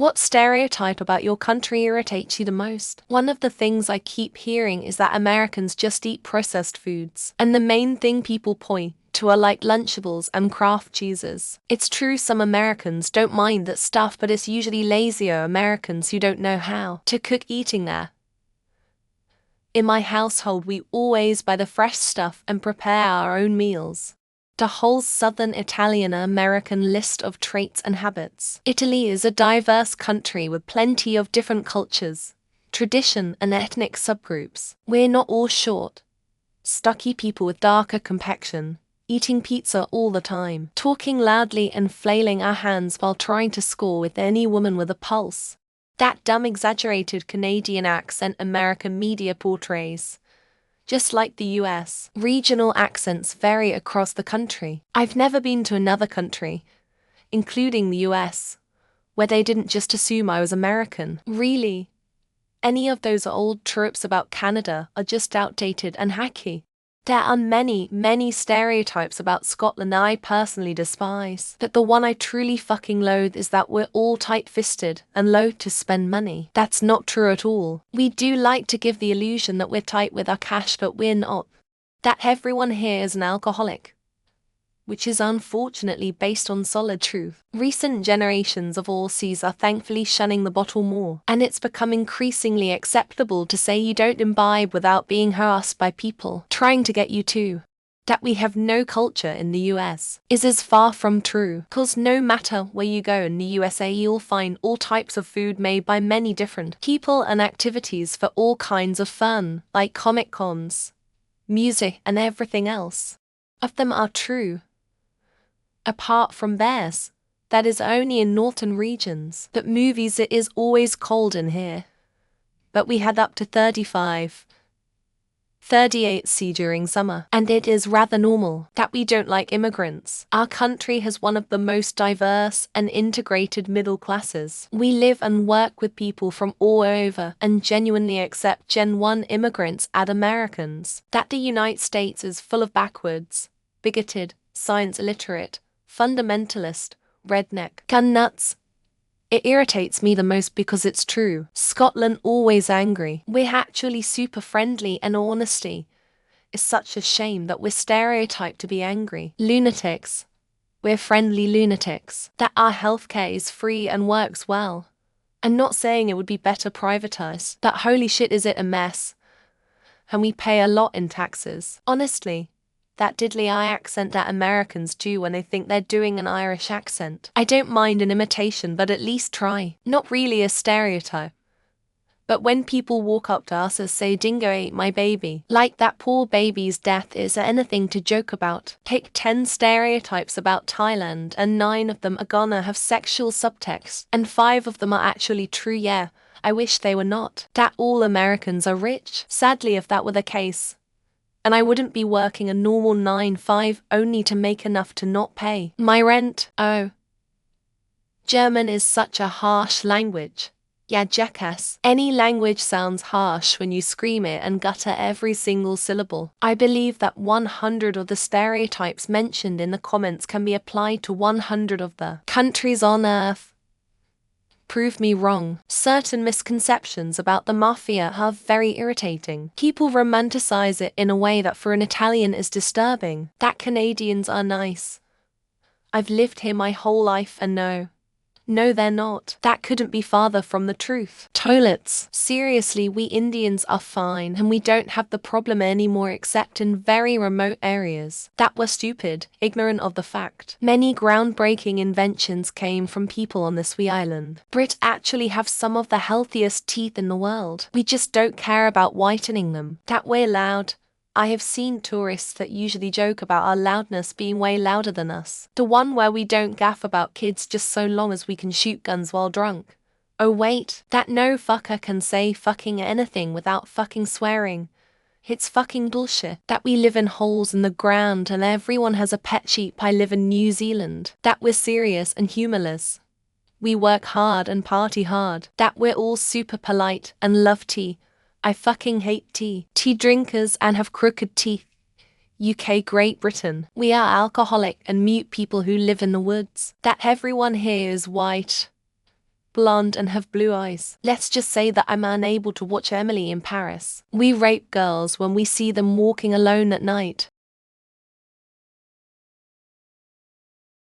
What stereotype about your country irritates you the most? One of the things I keep hearing is that Americans just eat processed foods, and the main thing people point to are like Lunchables and Kraft cheeses. It's true some Americans don't mind that stuff, but it's usually lazier Americans who don't know how to cook eating there. In my household, we always buy the fresh stuff and prepare our own meals. The whole Southern Italian-American list of traits and habits. Italy is a diverse country with plenty of different cultures, tradition, and ethnic subgroups. We're not all short, stocky people with darker complexion, eating pizza all the time, talking loudly and flailing our hands while trying to score with any woman with a pulse. That dumb exaggerated Canadian accent American media portrays. Just like the US, regional accents vary across the country. I've never been to another country, including the US, where they didn't just assume I was American. Really, any of those old tropes about Canada are just outdated and hacky. There are many stereotypes about Scotland I personally despise, but the one I truly fucking loathe is that we're all tight-fisted and loath to spend money. That's not true at all. We do like to give the illusion that we're tight with our cash, but we're not. That everyone here is an alcoholic, which is unfortunately based on solid truth. Recent generations of Aussies are thankfully shunning the bottle more, and it's become increasingly acceptable to say you don't imbibe without being harassed by people trying to get you to. That we have no culture in the US is as far from true, cause no matter where you go in the USA you'll find all types of food made by many different people and activities for all kinds of fun, like Comic Cons, music, and everything else. Of them are true. Apart from theirs, that is only in northern regions. But movies, it is always cold in here. But we had up to 35, 38°C during summer, and it is rather normal that we don't like immigrants. Our country has one of the most diverse and integrated middle classes. We live and work with people from all over and genuinely accept Gen 1 immigrants as Americans. That the United States is full of backwards, bigoted, science illiterate, fundamentalist, redneck, gun nuts. It irritates me the most because it's true. Scotland always angry. We're actually super friendly, and honesty is such a shame that we're stereotyped to be angry lunatics. We're friendly lunatics. That our healthcare is free and works well. I'm not saying it would be better privatized, but holy shit is it a mess. And we pay a lot in taxes. Honestly, that diddly I accent that Americans do when they think they're doing an Irish accent. I don't mind an imitation, but at least try. Not really a stereotype. But when people walk up to us and say dingo ate my baby, like that poor baby's death is anything to joke about. Take 10 stereotypes about Thailand and 9 of them are gonna have sexual subtext, and 5 of them are actually true. Yeah, I wish they were not. That all Americans are rich. Sadly, if that were the case, and I wouldn't be working a normal 9-5 only to make enough to not pay my rent. Oh. German is such a harsh language. Yeah, jackass. Any language sounds harsh when you scream it and gutter every single syllable. I believe that 100 of the stereotypes mentioned in the comments can be applied to 100 of the countries on Earth. Prove me wrong. Certain misconceptions about the mafia are very irritating. People romanticize it in a way that for an Italian is disturbing. That Canadians are nice. I've lived here my whole life and no, they're not. That couldn't be farther from the truth. Toilets. Seriously, we Indians are fine and we don't have the problem anymore except in very remote areas. That we're stupid, ignorant of the fact. Many groundbreaking inventions came from people on this wee island. Brits actually have some of the healthiest teeth in the world. We just don't care about whitening them. That we're loud. I have seen tourists that usually joke about our loudness being way louder than us. The one where we don't gaff about kids just so long as we can shoot guns while drunk. Oh wait, that no fucker can say fucking anything without fucking swearing. It's fucking bullshit. That we live in holes in the ground and everyone has a pet sheep. I live in New Zealand. That we're serious and humorless. We work hard and party hard. That we're all super polite and love tea. I fucking hate tea. Tea drinkers and have crooked teeth. UK, Great Britain. We are alcoholic and mute people who live in the woods. That everyone here is white. blonde, and have blue eyes. Let's just say that I'm unable to watch Emily in Paris. We rape girls when we see them walking alone at night.